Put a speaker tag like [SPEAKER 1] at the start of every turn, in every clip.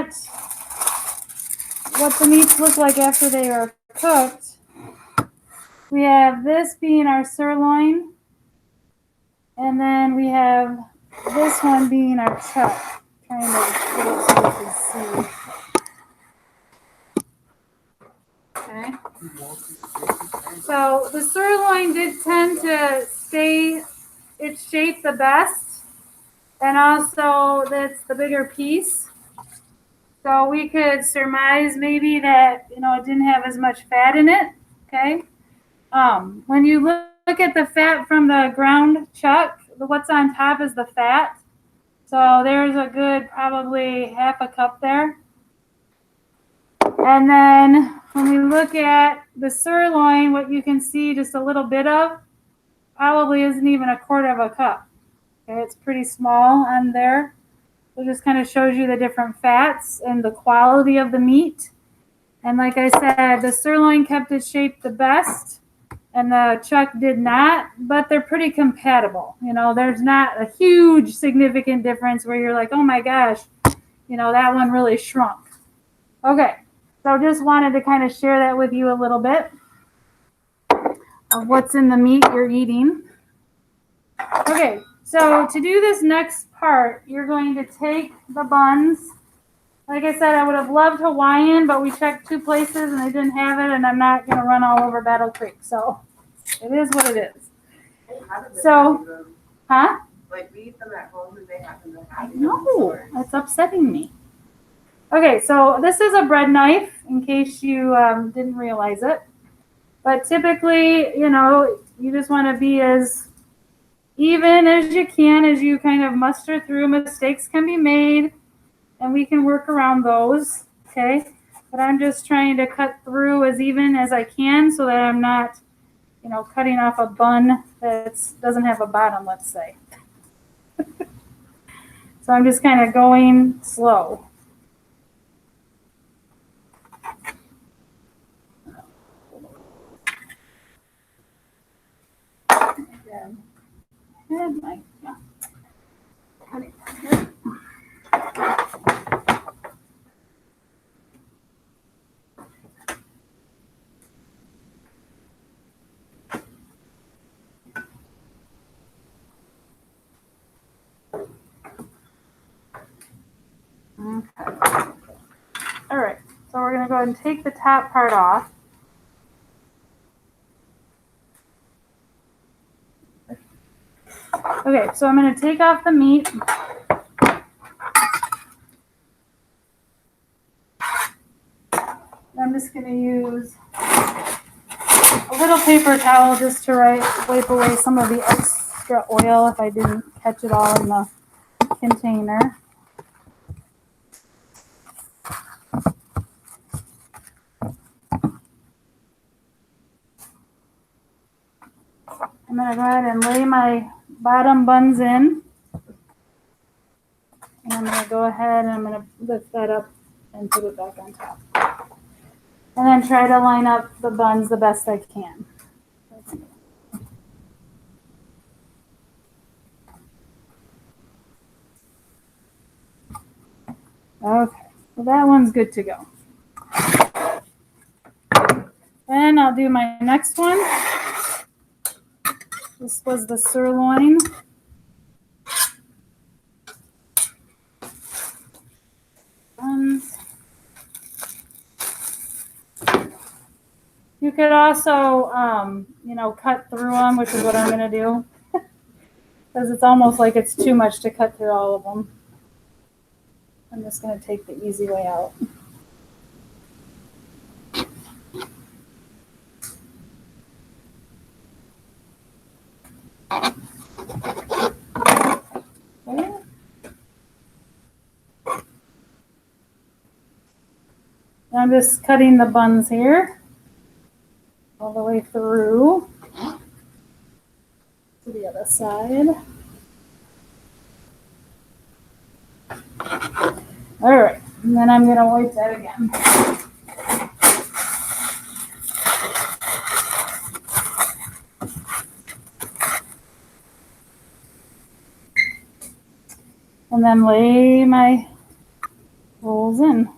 [SPEAKER 1] at what the meats look like after they are cooked, we have this being our sirloin, and then we have this one being our chuck. I'm trying to get it so you can see. Okay. So the sirloin did tend to stay its shape the best, and also that's the bigger piece. So we could surmise maybe that, it didn't have as much fat in it. Okay. When you look at the fat from the ground chuck, what's on top is the fat. So there's a good probably half a cup there. And then when we look at the sirloin, what you can see just a little bit of probably isn't even a quarter of a cup. Okay, it's pretty small on there. So it just kind of shows you the different fats and the quality of the meat. And like I said, the sirloin kept its shape the best and the chuck did not, but they're pretty compatible. There's not a huge significant difference where you're like, oh my gosh, that one really shrunk. Okay, so just wanted to kind of share that with you a little bit of what's in the meat you're eating. Okay, so to do this next part, you're going to take the buns. Like I said, I would have loved Hawaiian, but we checked 2 places and they didn't have it, and I'm not going to run all over Battle Creek. So it is what it is. So, huh?
[SPEAKER 2] Like, we eat them at home and they happen to have them.
[SPEAKER 1] No, that's upsetting me. Okay, so this is a bread knife, in case you didn't realize it. But typically, you just want to be as even as you can as you kind of muster through. Mistakes can be made, and we can work around those, okay? But I'm just trying to cut through as even as I can so that I'm not, cutting off a bun that doesn't have a bottom, let's say. So I'm just kind of going slow. Okay. All right, so we're going to go ahead and take the top part off. Okay, so I'm going to take off the meat. I'm just going to use a little paper towel just to wipe away some of the extra oil if I didn't catch it all in the container. I'm going to go ahead and lay my bottom buns in. And I'm going to go ahead and I'm going to lift that up and put it back on top. And then try to line up the buns the best I can. Okay, well that one's good to go. Then I'll do my next one. This was the sirloin. Buns. You could also, cut through them, which is what I'm going to do. Because it's almost like it's too much to cut through all of them. I'm just going to take the easy way out. Okay. I'm just cutting the buns here all the way through to the other side. All right, and then I'm going to wipe that again. And then lay my rolls goes in.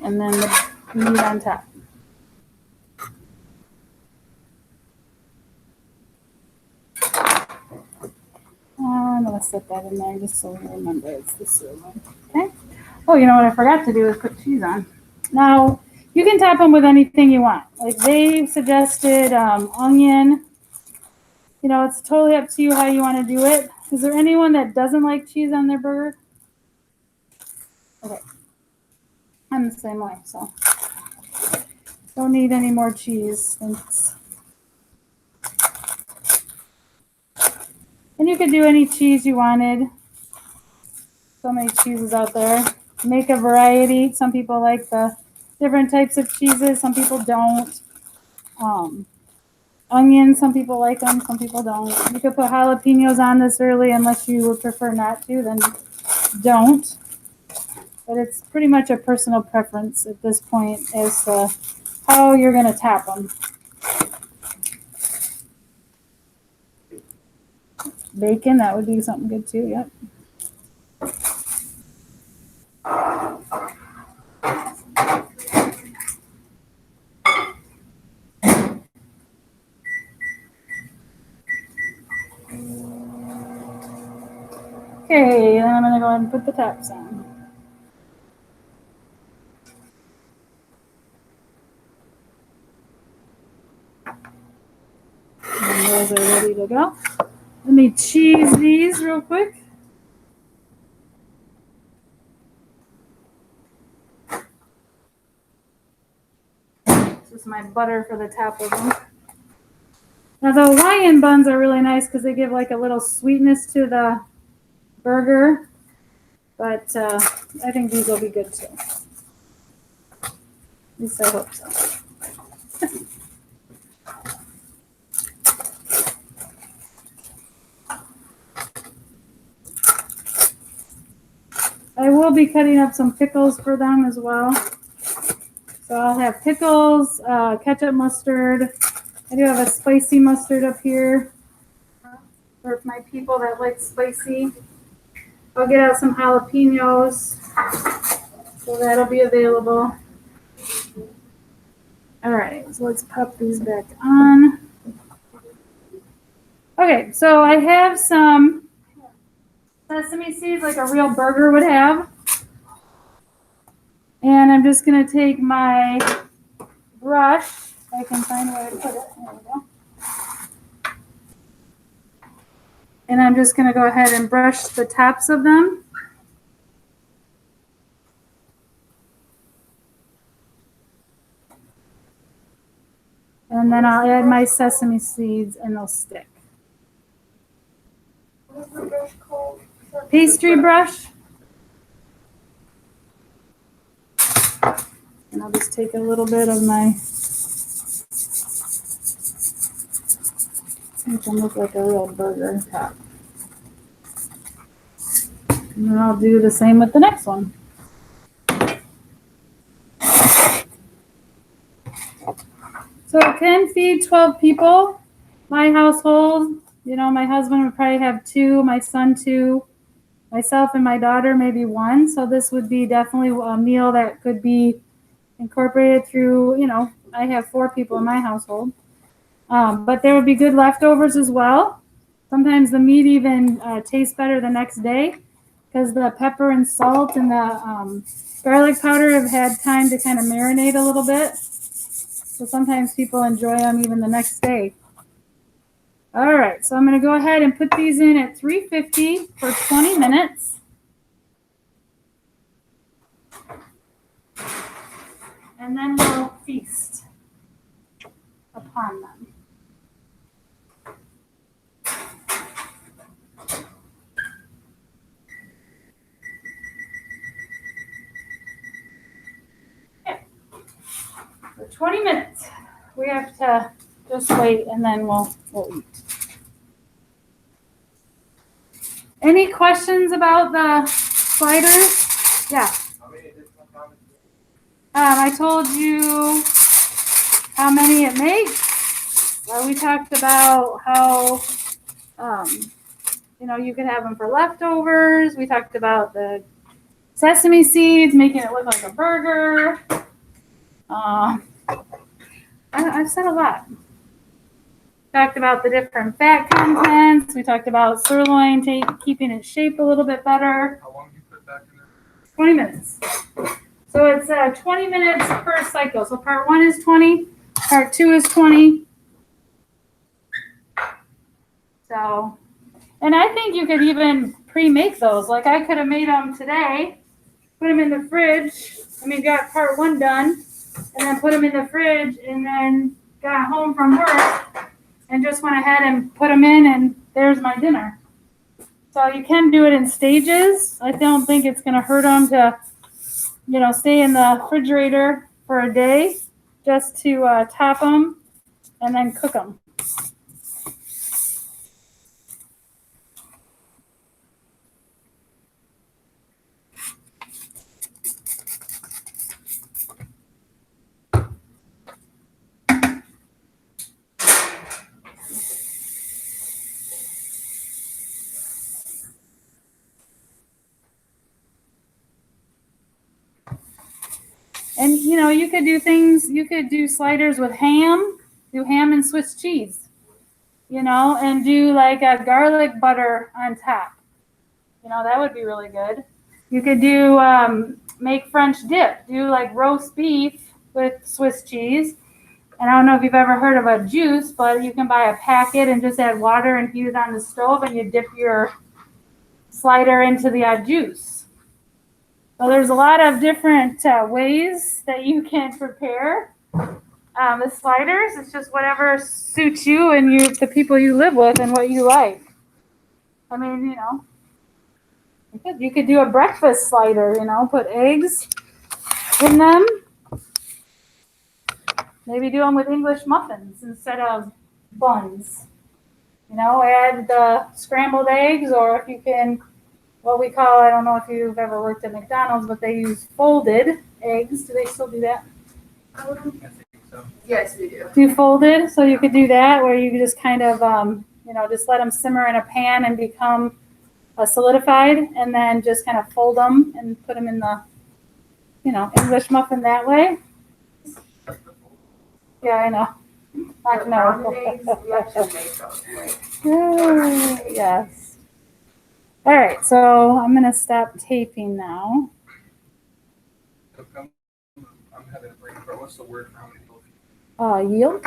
[SPEAKER 1] And then the meat on top. I'm going to set that in there just so we remember it's the sirloin. Okay. Oh, you know what I forgot to do is put cheese on. Now, you can top them with anything you want. Like they suggested onion. You know, it's totally up to you how you want to do it. Is there anyone that doesn't like cheese on their burger? Okay. I'm the same way, so don't need any more cheese. Thanks. And you could do any cheese you wanted. So many cheeses out there. Make a variety. Some people like the different types of cheeses. Some people don't. Onions, some people like them, some people don't. You could put jalapenos on this early unless you would prefer not to, then don't. But it's pretty much a personal preference at this point as to how you're going to tap them. Bacon, that would be something good too, yep. Okay, then I'm going to go ahead and put the taps on. And those are ready to go. Let me cheese these real quick. This is my butter for the top of them. Now the Hawaiian buns are really nice because they give like a little sweetness to the burger. But I think these will be good too. At least I hope so. I will be cutting up some pickles for them as well. So I'll have pickles, ketchup, mustard. I do have a spicy mustard up here for my people that like spicy. I'll get out some jalapenos, so that'll be available. All right, so let's pop these back on. Okay, so I have some sesame seeds like a real burger would have. And I'm just going to take my brush. If I can find where to put it. There we go. And I'm just going to go ahead and brush the tops of them. And then I'll add my sesame seeds and they'll stick.
[SPEAKER 2] What's the brush called?
[SPEAKER 1] Pastry brush. And I'll just take a little bit of my, make them look like a real burger top. And then I'll do the same with the next one. So it can feed 12 people. My household, you know, my husband would probably have 2, my son 2, myself and my daughter maybe 1. So this would be definitely a meal that could be incorporated through, you know, I have 4 people in my household. But there would be good leftovers as well. Sometimes the meat even tastes better the next day because the pepper and salt and the garlic powder have had time to kind of marinate a little bit. So sometimes people enjoy them even the next day. All right, so I'm going to go ahead and put these in at 350 for 20 minutes. And then we'll feast upon them. Okay. For 20 minutes, we have to just wait and then we'll eat. Any questions about the sliders? Yeah. I told you how many it makes. We talked about how, you could have them for leftovers. We talked about the sesame seeds, making it look like a burger. I've said a lot. Talked about the different fat contents. We talked about sirloin keeping its shape a little bit better.
[SPEAKER 3] How long do you put it back in there?
[SPEAKER 1] 20 minutes. So it's 20 minutes per cycle. So part 1 is 20, part 2 is 20. So, and I think you could even pre-make those. Like I could have made them today, put them in the fridge. Got part 1 done, and then put them in the fridge, and then got home from work and just went ahead and put them in, and there's my dinner. So you can do it in stages. I don't think it's going to hurt them to, stay in the refrigerator for a day just to top them and then cook them. And, you could do sliders with ham, do ham and Swiss cheese, and do like a garlic butter on top. That would be really good. You could do, make French dip, do like roast beef with Swiss cheese. And I don't know if you've ever heard of a juice, but you can buy a packet and just add water and heat it on the stove, and you dip your slider into the juice. So there's a lot of different ways that you can prepare the sliders. It's just whatever suits you and the people you live with and what you like. You could do a breakfast slider, put eggs in them. Maybe do them with English muffins instead of buns. Add the scrambled eggs, or if you can, what we call, I don't know if you've ever worked at McDonald's, but they use folded eggs. Do they still do that?
[SPEAKER 3] I think so.
[SPEAKER 2] Yes, we do.
[SPEAKER 1] Do folded, so you could do that, where you just kind of, just let them simmer in a pan and become solidified, and then just kind of fold them and put them in the, English muffin that way. Yeah, I know. I know.
[SPEAKER 2] We actually make those. Right?
[SPEAKER 1] Yes. All right, so I'm going to stop taping now.
[SPEAKER 3] I'm having a brain fart. What's the word for how many people?
[SPEAKER 1] Yield.